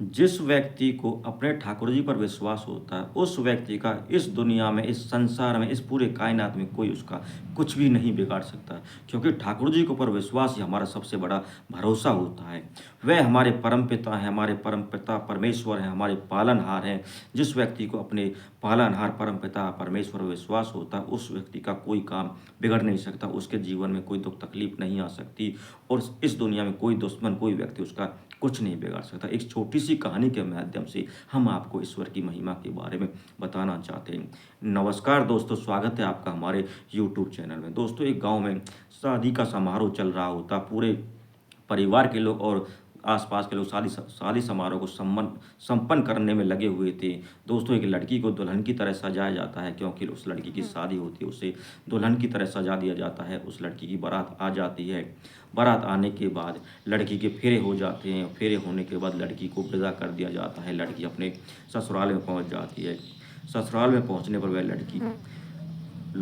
जिस व्यक्ति को अपने ठाकुर जी पर विश्वास होता है, उस व्यक्ति का इस दुनिया में, इस संसार में, इस पूरे कायनात में कोई उसका कुछ भी नहीं बिगाड़ सकता। क्योंकि ठाकुर जी के ऊपर विश्वास ही हमारा सबसे बड़ा भरोसा होता है। वह हमारे परमपिता हैं, हमारे परमपिता परमेश्वर हैं, हमारे पालनहार हैं। जिस व्यक्ति को अपने पालनहार परमपिता परमेश्वर पर विश्वास होता है, उस व्यक्ति का कोई काम बिगड़ नहीं सकता, उसके जीवन में कोई दुख तकलीफ नहीं आ सकती और इस दुनिया में कोई दुश्मन, कोई व्यक्ति उसका कुछ नहीं बिगाड़ सकता। एक छोटी सी कहानी के माध्यम से हम आपको ईश्वर की महिमा के बारे में बताना चाहते हैं। नमस्कार दोस्तों, स्वागत है आपका हमारे यूट्यूब चैनल में। दोस्तों, एक गांव में शादी का समारोह चल रहा होता। पूरे परिवार के लोग और आसपास के लोग शादी समारोह को संपन्न करने में लगे हुए थे। दोस्तों, एक लड़की को दुल्हन की तरह सजाया जाता है, क्योंकि उस लड़की की शादी होती है, उसे दुल्हन की तरह सजा दिया जाता है। उस लड़की की बारात आ जाती है। बारात आने के बाद लड़की के फेरे हो जाते हैं। फेरे होने के बाद लड़की को विदा कर दिया जाता है। लड़की अपने ससुराल में पहुंच जाती है। ससुराल में पहुंचने पर वह लड़की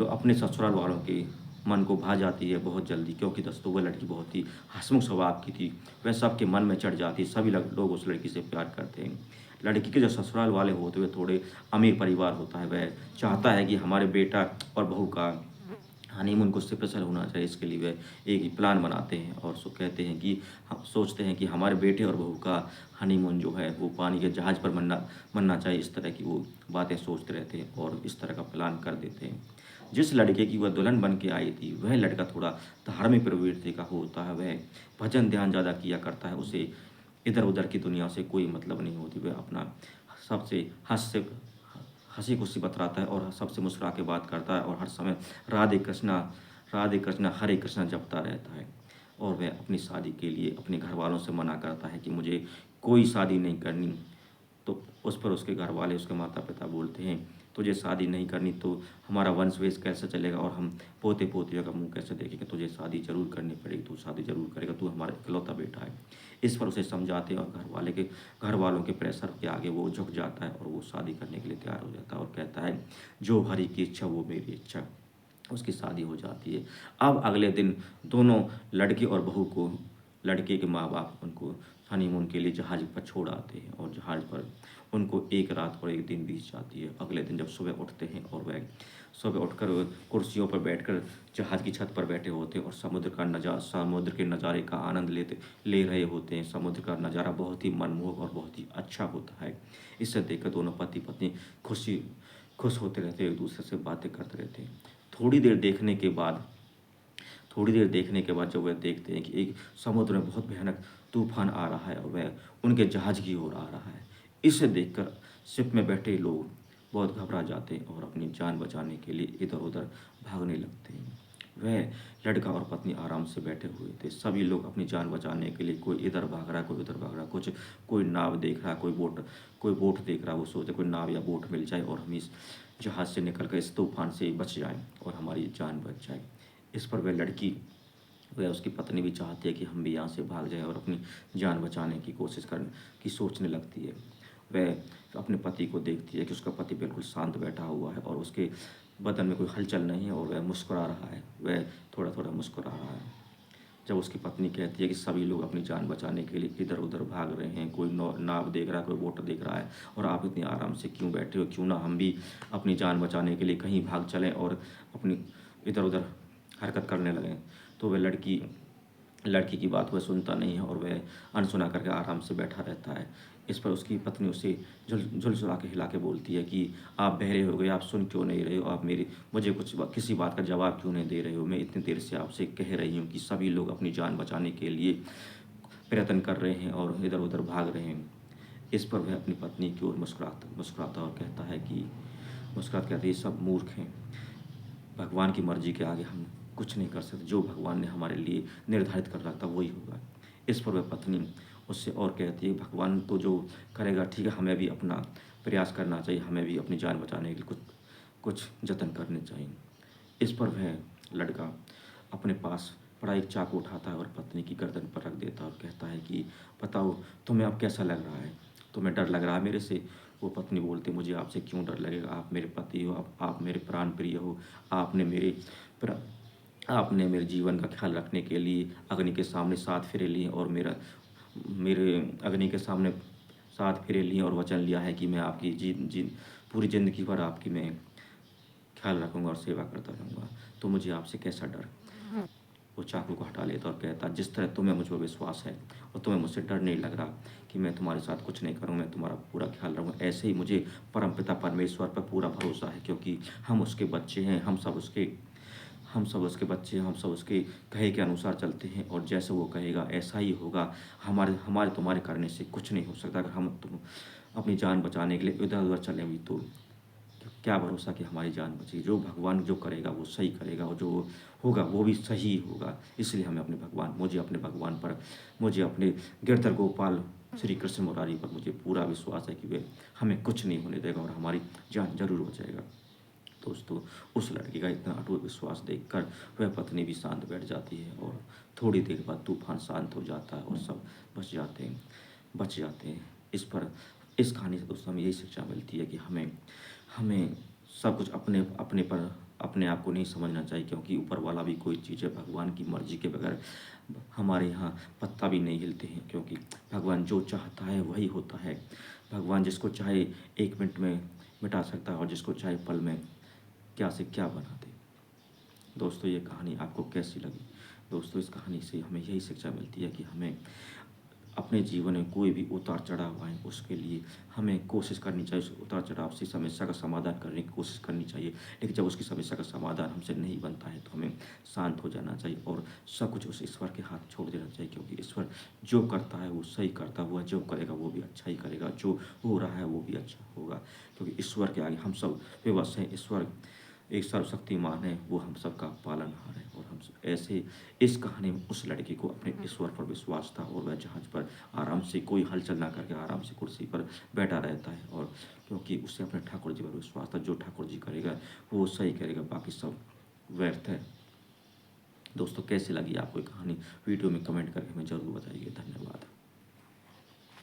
अपने ससुराल वालों के मन को भा जाती है बहुत जल्दी, क्योंकि दोस्तों वह लड़की बहुत ही हंसमुख स्वभाव की थी। वह सबके मन में चढ़ जाती। सभी लोग उस लड़की से प्यार करते हैं। लड़की के जो ससुराल वाले होते हुए थोड़े अमीर परिवार होता है, वह चाहता है कि हमारे बेटा और बहू का हनीमून कुछ स्पेशल होना चाहिए। इसके लिए वह एक प्लान बनाते हैं और कहते हैं कि हम सोचते हैं कि हमारे बेटे और बहू का हनीमून जो है वो पानी के जहाज़ पर बनना चाहिए। इस तरह की वो बातें सोचते रहते हैं और इस तरह का प्लान कर देते हैं। जिस लड़के की वह दुल्हन बन के आई थी, वह लड़का थोड़ा धार्मिक प्रवृत्ति का होता है। वह भजन ध्यान ज़्यादा किया करता है। उसे इधर उधर की दुनिया से कोई मतलब नहीं होती। वह अपना सबसे हंसी खुशी बतराता है और सबसे मुस्कुरा के बात करता है और हर समय राधे कृष्णा हरे कृष्णा जपता रहता है। और वह अपनी शादी के लिए अपने घर वालों से मना करता है कि मुझे कोई शादी नहीं करनी। तो उस पर उसके घर वाले, उसके माता पिता बोलते हैं, तुझे शादी नहीं करनी तो हमारा वंश वेश कैसे चलेगा और हम पोते पोतियों का मुंह कैसे देखेंगे। तुझे शादी जरूर करनी पड़ेगी, तू शादी जरूर करेगा, तू हमारा इकलौता बेटा है। इस पर उसे समझाते हैं और घर वालों के प्रेशर के आगे वो झुक जाता है और वो शादी करने के लिए तैयार हो जाता है और कहता है, जो हरि की इच्छा वो मेरी इच्छा। उसकी शादी हो जाती है। अब अगले दिन दोनों लड़के और बहू को, लड़के के माँ बाप उनको हनीमून के लिए जहाज़ पर छोड़ आते हैं और जहाज़ पर उनको एक रात और एक दिन बीत जाती है। अगले दिन जब सुबह उठते हैं और वह सुबह उठकर कुर्सियों पर बैठकर जहाज़ की छत पर बैठे होते हैं और समुद्र के नज़ारे का आनंद ले रहे होते हैं। समुद्र का नज़ारा बहुत ही मनमोहक और बहुत ही अच्छा होता है। इसे देखकर दोनों पति पत्नी खुश होते रहते हैं, एक दूसरे से बातें करते रहते हैं। थोड़ी देर देखने के बाद जब वह देखते हैं कि एक समुद्र में बहुत भयानक तूफान आ रहा है और वह उनके जहाज़ की ओर आ रहा है। इसे देखकर शिप में बैठे लोग बहुत घबरा जाते हैं और अपनी जान बचाने के लिए इधर उधर भागने लगते हैं। वह लड़का और पत्नी आराम से बैठे हुए थे। सभी लोग अपनी जान बचाने के लिए कोई इधर भाग रहा, कोई उधर भाग रहा, कोई नाव देख रहा, कोई बोट देख रहा। वो सोचते कोई नाव या बोट मिल जाए और हम इस जहाज़ से निकल कर इस तूफान से बच जाएं और हमारी जान बच जाए। इस पर वह उसकी पत्नी भी चाहती है कि हम भी यहाँ से भाग जाएं और अपनी जान बचाने की कोशिश करने की सोचने लगती है। वह अपने पति को देखती है कि उसका पति बिल्कुल शांत बैठा हुआ है और उसके बदन में कोई हलचल नहीं है और वह मुस्कुरा रहा है। वह थोड़ा थोड़ा मुस्कुरा रहा है। जब उसकी पत्नी कहती है कि सभी लोग अपनी जान बचाने के लिए इधर उधर भाग रहे हैं, कोई नाव देख रहा है, कोई बोट देख रहा है, और आप इतनी आराम से क्यों बैठे हो, क्यों ना हम भी अपनी जान बचाने के लिए कहीं भाग चलें और अपनी इधर उधर हरकत करने लगें। तो वह लड़की की बात वह सुनता नहीं है और वह अनसुना करके आराम से बैठा रहता है। इस पर उसकी पत्नी उसे झुलझुला के हिला के बोलती है कि आप बहरे हो गए, आप सुन क्यों नहीं रहे हो, आप मुझे किसी बात का जवाब क्यों नहीं दे रहे हो। मैं इतनी देर से आपसे कह रही हूँ कि सभी लोग अपनी जान बचाने के लिए प्रयत्न कर रहे हैं और इधर उधर भाग रहे हैं। इस पर वह अपनी पत्नी की ओर मुस्कुराता और कहता है कि मुस्कुराते कहते ये सब मूर्ख हैं, भगवान की मर्जी के आगे हम कुछ नहीं कर सकते। जो भगवान ने हमारे लिए निर्धारित कर रखा था वही होगा। इस पर वह पत्नी उससे और कहती है, भगवान तो जो करेगा ठीक है, हमें भी अपना प्रयास करना चाहिए, हमें भी अपनी जान बचाने के लिए कुछ जतन करने चाहिए। इस पर वह लड़का अपने पास पड़ा एक चाकू उठाता है और पत्नी की गर्दन पर रख देता है और कहता है कि बताओ तुम्हें अब कैसा लग रहा है, तुम्हें डर लग रहा है मेरे से। वो पत्नी बोलती, मुझे आपसे क्यों डर लगेगा, आप मेरे पति हो, आप मेरे प्राण प्रिय हो, आपने मेरे आपने मेरे जीवन का ख्याल रखने के लिए अग्नि के सामने 7 फेरे लिए और मेरे अग्नि के सामने 7 फेरे लिए और वचन लिया है कि मैं आपकी पूरी ज़िंदगी भर आपकी मैं ख्याल रखूँगा और सेवा करता रहूँगा, तो मुझे आपसे कैसा डर। वो चाकू को हटा लेता और कहता, जिस तरह तुम्हें मुझ पर विश्वास है और तुम्हें मुझसे डर नहीं लग रहा कि मैं तुम्हारे साथ कुछ नहीं करूँ, मैं तुम्हारा पूरा ख्याल रखूँ, ऐसे ही मुझे परमपिता परमेश्वर पर पूरा भरोसा है, क्योंकि हम उसके बच्चे हैं, हम सब उसके बच्चे हैं, हम सब उसके कहे के अनुसार चलते हैं और जैसे वो कहेगा ऐसा ही होगा। हमारे हमारे तुम्हारे करने से कुछ नहीं हो सकता। अगर हम तुम अपनी जान बचाने के लिए इधर उधर चलें भी तो क्या भरोसा कि हमारी जान बची। जो भगवान जो करेगा वो सही करेगा और जो होगा वो भी सही होगा। इसलिए हमें मुझे अपने गिरधर गोपाल श्री कृष्ण मुरारी पर मुझे पूरा विश्वास है कि वे हमें कुछ नहीं होने देगा और हमारी जान जरूर हो जाएगा। दोस्तों, उस लड़की का इतना अटूट विश्वास देखकर वह पत्नी भी शांत बैठ जाती है और थोड़ी देर बाद तूफान शांत हो जाता है और सब बच जाते हैं। इस कहानी से दोस्तों हमें यही शिक्षा मिलती है कि हमें हमें सब कुछ अपने आप को नहीं समझना चाहिए, क्योंकि ऊपर वाला भी कोई चीज़ है। भगवान की मर्जी के बगैर हमारे यहाँ पत्ता भी नहीं हिलते हैं, क्योंकि भगवान जो चाहता है वही होता है। भगवान जिसको चाहे 1 मिनट में मिटा सकता है और जिसको चाहे पल में क्या से क्या बना दे। दोस्तों, ये कहानी आपको कैसी लगी? दोस्तों, इस कहानी से हमें यही शिक्षा मिलती है कि हमें अपने जीवन में कोई भी उतार चढ़ाव आए उसके लिए हमें कोशिश करनी चाहिए, उस उतार चढ़ाव से समस्या का समाधान करने की कोशिश करनी चाहिए। लेकिन जब उसकी समस्या का समाधान हमसे नहीं बनता है तो हमें शांत हो जाना चाहिए और सब कुछ उस ईश्वर के हाथ छोड़ देना चाहिए, क्योंकि ईश्वर जो करता है वो सही करता हुआ, जो करेगा वो भी अच्छा ही करेगा, जो हो रहा है वो भी अच्छा होगा, क्योंकि ईश्वर के आगे हम सब विवश हैं। ईश्वर एक सर्वशक्तिमान है, वो हम सबका पालनहार है। और हम ऐसे इस कहानी में उस लड़की को अपने ईश्वर पर विश्वास था और वह जहाज पर आराम से कोई हलचल ना करके आराम से कुर्सी पर बैठा रहता है, और क्योंकि उसे अपने ठाकुर जी पर विश्वास था, जो ठाकुर जी करेगा वो सही करेगा, बाकी सब व्यर्थ है। दोस्तों, कैसी लगी आपको ये कहानी? वीडियो में कमेंट करके हमें ज़रूर बताइए। धन्यवाद।